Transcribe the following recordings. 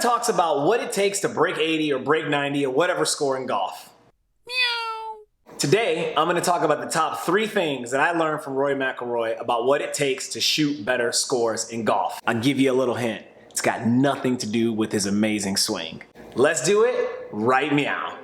talks about what it takes to break 80 or break 90 or whatever score in golf. Meow. Today, I'm going to talk about the top 3 things that I learned from Rory McIlory about what it takes to shoot better scores in golf. I'll give you a little hint. It's got nothing to do with his amazing swing. Let's do it right meow.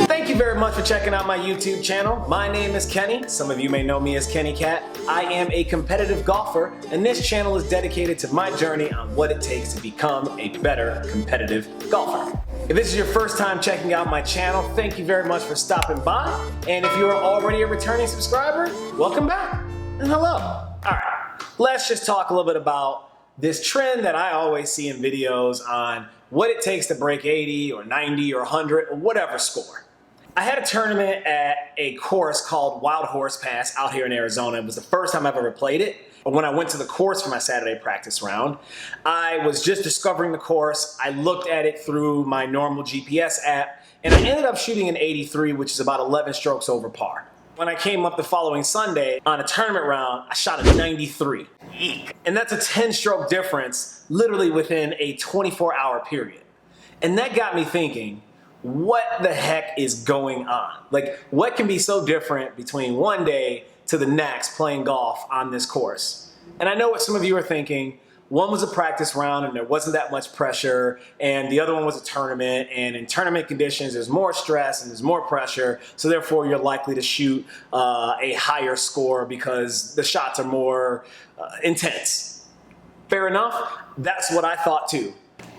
Thank you very much for checking out my YouTube channel. My name is Kenny. Some of you may know me as Kennie Kat. I am a competitive golfer, and this channel is dedicated to my journey on what it takes to become a better competitive golfer. If this is your first time checking out my channel, thank you very much for stopping by. And if you are already a returning subscriber, welcome back and hello. All right, let's just talk a little bit about this trend that I always see in videos on what it takes to break 80 or 90 or 100 or whatever score. I had a tournament at a course called Wild Horse Pass out here in Arizona. It was the first time I've ever played it. When I went to the course for my Saturday practice round, I was just discovering the course. I looked at it through my normal GPS app, and I ended up shooting an 83, which is about 11 strokes over par. When I came up the following Sunday on a tournament round, I shot a 93. Eek. And that's a 10-stroke difference literally within a 24-hour period. And that got me thinking, what the heck is going on? Like, what can be so different between one day to the next playing golf on this course? And I know what some of you are thinking. One was a practice round and there wasn't that much pressure, and the other one was a tournament, and in tournament conditions there's more stress and there's more pressure, so therefore you're likely to shoot a higher score because the shots are more intense. Fair enough, that's what I thought too.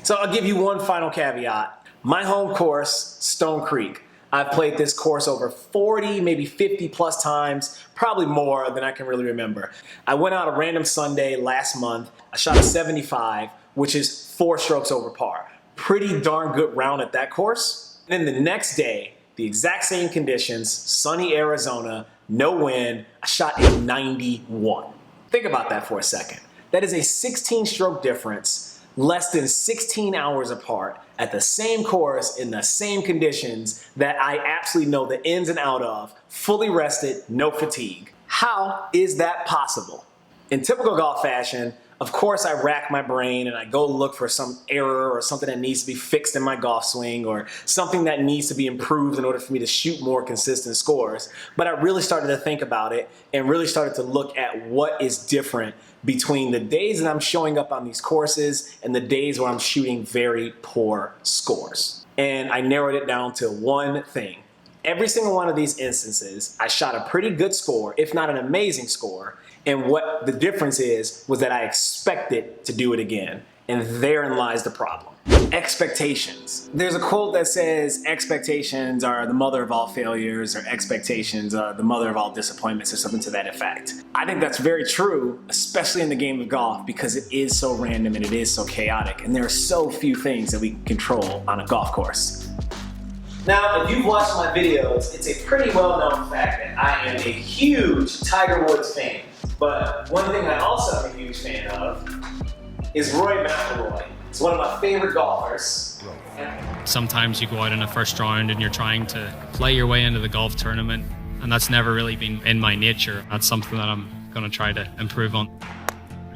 So I'll give you one final caveat. My home course, Stone Creek. I've played this course over 40, maybe 50 plus times, probably more than I can really remember. I went out a random Sunday last month. I shot a 75, which is 4 strokes over par. Pretty darn good round at that course. And then the next day, the exact same conditions, sunny Arizona, no wind, I shot a 91. Think about that for a second. That is a 16-stroke difference, less than 16 hours apart, at the same course, in the same conditions that I absolutely know the ins and out of, fully rested, no fatigue. How is that possible? In typical golf fashion, of course I rack my brain and I go look for some error or something that needs to be fixed in my golf swing or something that needs to be improved in order for me to shoot more consistent scores. But I really started to think about it and really started to look at what is different between the days that I'm showing up on these courses and the days where I'm shooting very poor scores. And I narrowed it down to one thing. Every single one of these instances, I shot a pretty good score, if not an amazing score, and what the difference was that I expected to do it again. And therein lies the problem. Expectations. There's a quote that says expectations are the mother of all failures, or expectations are the mother of all disappointments, or something to that effect. I think that's very true, especially in the game of golf, because it is so random and it is so chaotic, and there are so few things that we can control on a golf course. Now, if you've watched my videos, it's a pretty well-known fact that I am a huge Tiger Woods fan. But one thing I also am a huge fan of is Rory McIlory. He's one of my favorite golfers. Sometimes you go out in a first round and you're trying to play your way into the golf tournament, and that's never really been in my nature. That's something that I'm going to try to improve on.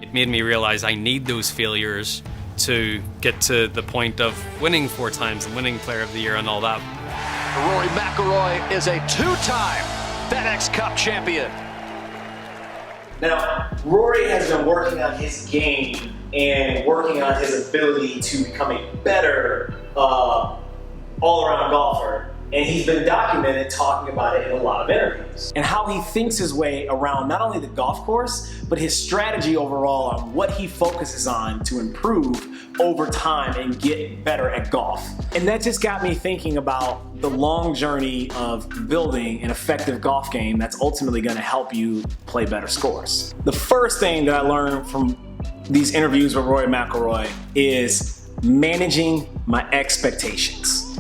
It made me realize I need those failures to get to the point of winning 4 times and winning Player of the Year and all that. Rory McIlory is a 2-time FedEx Cup champion. Now, Rory has been working on his game and working on his ability to become a better all-around golfer. And he's been documented talking about it in a lot of interviews. And how he thinks his way around not only the golf course, but his strategy overall on what he focuses on to improve over time and get better at golf. And that just got me thinking about the long journey of building an effective golf game that's ultimately going to help you play better scores. The first thing that I learned from these interviews with Rory McIlory is managing my expectations.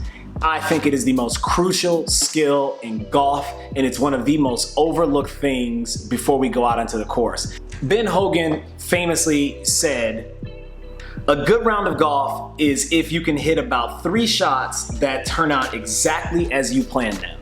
I think it is the most crucial skill in golf, and it's one of the most overlooked things before we go out onto the course. Ben Hogan famously said, "A good round of golf is if you can hit about 3 shots that turn out exactly as you planned them."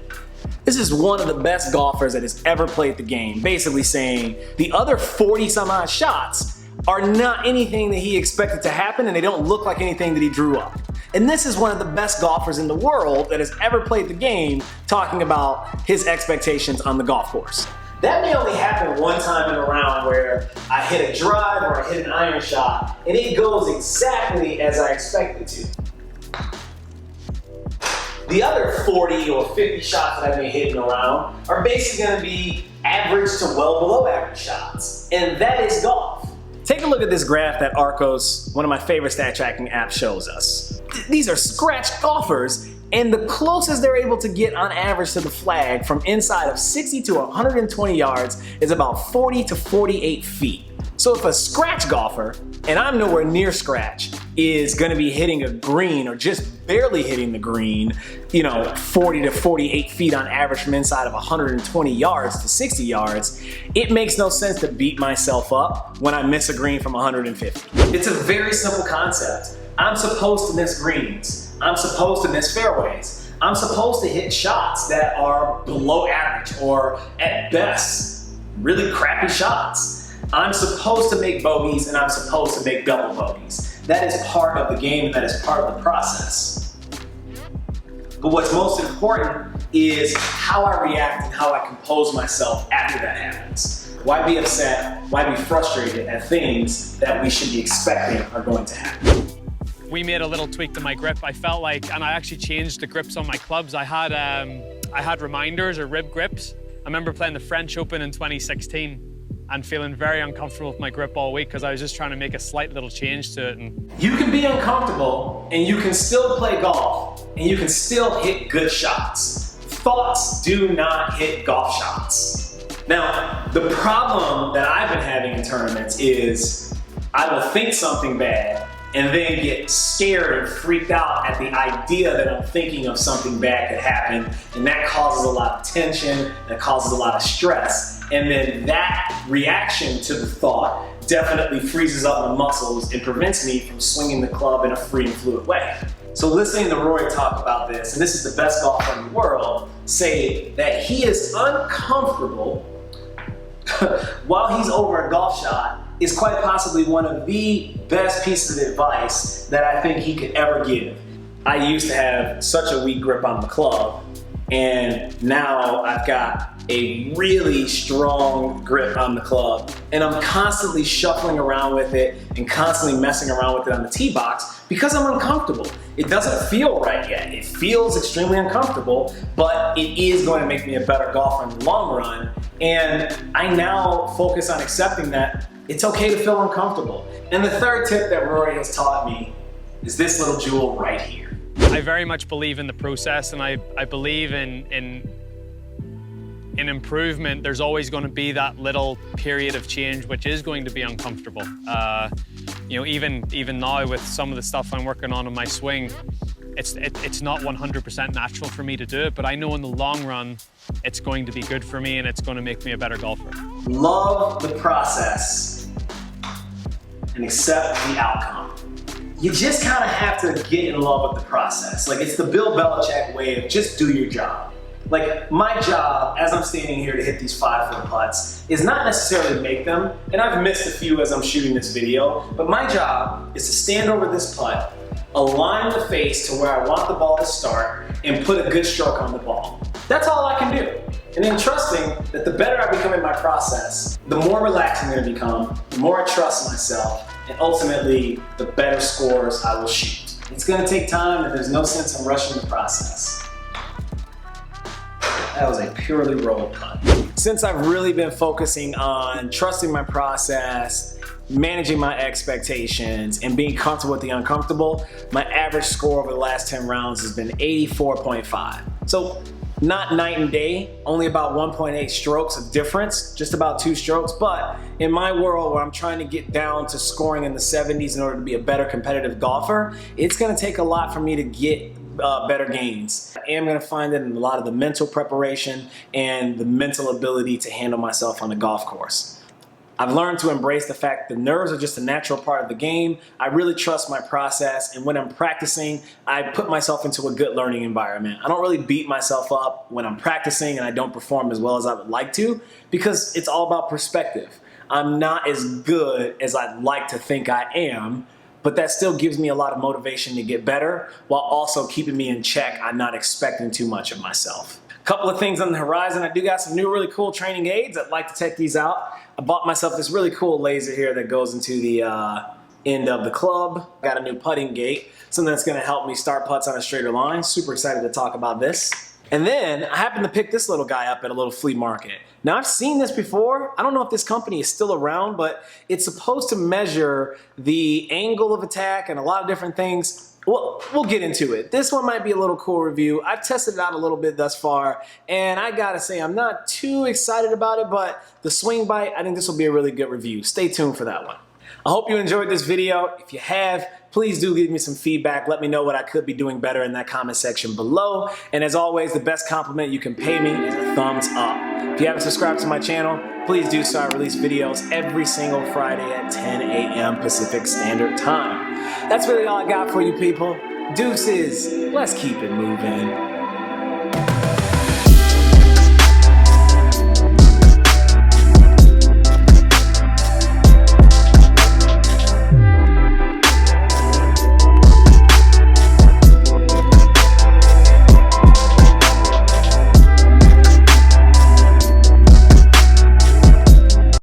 This is one of the best golfers that has ever played the game, basically saying the other 40 some odd shots are not anything that he expected to happen, and they don't look like anything that he drew up. And this is one of the best golfers in the world that has ever played the game, talking about his expectations on the golf course. That may only happen one time in a round where I hit a drive or I hit an iron shot and it goes exactly as I expected to. The other 40 or 50 shots that I may hit in a round are basically going to be average to well below average shots. And that is golf. Take a look at this graph that Arcos, one of my favorite stat tracking apps, shows us. These are scratch golfers, and the closest they're able to get on average to the flag from inside of 60 to 120 yards is about 40 to 48 feet. So if a scratch golfer, and I'm nowhere near scratch, is gonna be hitting a green or just barely hitting the green, 40 to 48 feet on average from inside of 120 yards to 60 yards, it makes no sense to beat myself up when I miss a green from 150. It's a very simple concept. I'm supposed to miss greens. I'm supposed to miss fairways. I'm supposed to hit shots that are below average or at best, really crappy shots. I'm supposed to make bogeys and I'm supposed to make double bogeys. That is part of the game and that is part of the process. But what's most important is how I react and how I compose myself after that happens. Why be upset? Why be frustrated at things that we should be expecting are going to happen? We made a little tweak to my grip. I felt like, and I actually changed the grips on my clubs. I had reminders or rib grips. I remember playing the French Open in 2016 and feeling very uncomfortable with my grip all week because I was just trying to make a slight little change to it. And you can be uncomfortable and you can still play golf and you can still hit good shots. Thoughts do not hit golf shots. Now, the problem that I've been having in tournaments is I will think something bad and then get scared and freaked out at the idea that I'm thinking of something bad could happen, and that causes a lot of tension, that causes a lot of stress, and then that reaction to the thought definitely freezes up my muscles and prevents me from swinging the club in a free and fluid way. So listening to Rory talk about this, and this is the best golfer in the world, say that he is uncomfortable while he's over a golf shot is quite possibly one of the best pieces of advice that I think he could ever give. I used to have such a weak grip on the club, and now I've got a really strong grip on the club, and I'm constantly shuffling around with it and constantly messing around with it on the tee box because I'm uncomfortable. It doesn't feel right yet. It feels extremely uncomfortable, but it is going to make me a better golfer in the long run, and I now focus on accepting that it's okay to feel uncomfortable. And the third tip that Rory has taught me is this little jewel right here. I very much believe in the process, and I believe in improvement. There's always going to be that little period of change which is going to be uncomfortable. Even now with some of the stuff I'm working on in my swing, it's not 100% natural for me to do it, but I know in the long run it's going to be good for me and it's going to make me a better golfer. Love the process and accept the outcome. You just kind of have to get in love with the process. Like, it's the Bill Belichick way of just do your job. Like, my job, as I'm standing here to hit these 5-foot putts, is not necessarily to make them, and I've missed a few as I'm shooting this video, but my job is to stand over this putt, align the face to where I want the ball to start, and put a good stroke on the ball. That's all I can do. And then trusting that the better I become in my process, the more relaxed I'm going to become, the more I trust myself, and ultimately, the better scores I will shoot. It's going to take time, and there's no sense in rushing the process. That was a purely rolled putt. Since I've really been focusing on trusting my process, managing my expectations, and being comfortable with the uncomfortable, my average score over the last 10 rounds has been 84.5. So not night and day, only about 1.8 strokes of difference, just about 2 strokes. But in my world where I'm trying to get down to scoring in the 70s in order to be a better competitive golfer, it's gonna take a lot for me to get better gains. I am gonna find it in a lot of the mental preparation and the mental ability to handle myself on the golf course. I've learned to embrace the fact that nerves are just a natural part of the game. I really trust my process, and when I'm practicing, I put myself into a good learning environment. I don't really beat myself up when I'm practicing and I don't perform as well as I would like to, because it's all about perspective. I'm not as good as I'd like to think I am, but that still gives me a lot of motivation to get better while also keeping me in check. I'm not expecting too much of myself. A couple of things on the horizon. I do got some new really cool training aids. I'd like to check these out. I bought myself this really cool laser here that goes into the end of the club. Got a new putting gate, something that's gonna help me start putts on a straighter line. Super excited to talk about this. And then I happened to pick this little guy up at a little flea market. Now I've seen this before. I don't know if this company is still around, but it's supposed to measure the angle of attack and a lot of different things. Well, we'll get into it. This one might be a little cool review. I've tested it out a little bit thus far, and I gotta say I'm not too excited about it, but the swing bite, I think this will be a really good review. Stay tuned for that one. I hope you enjoyed this video. If you have, please do give me some feedback. Let me know what I could be doing better in that comment section below. And as always, the best compliment you can pay me is a thumbs up. If you haven't subscribed to my channel, please do so. I release videos every single Friday at 10 a.m. Pacific Standard Time. That's really all I got for you people. Deuces. Let's keep it moving.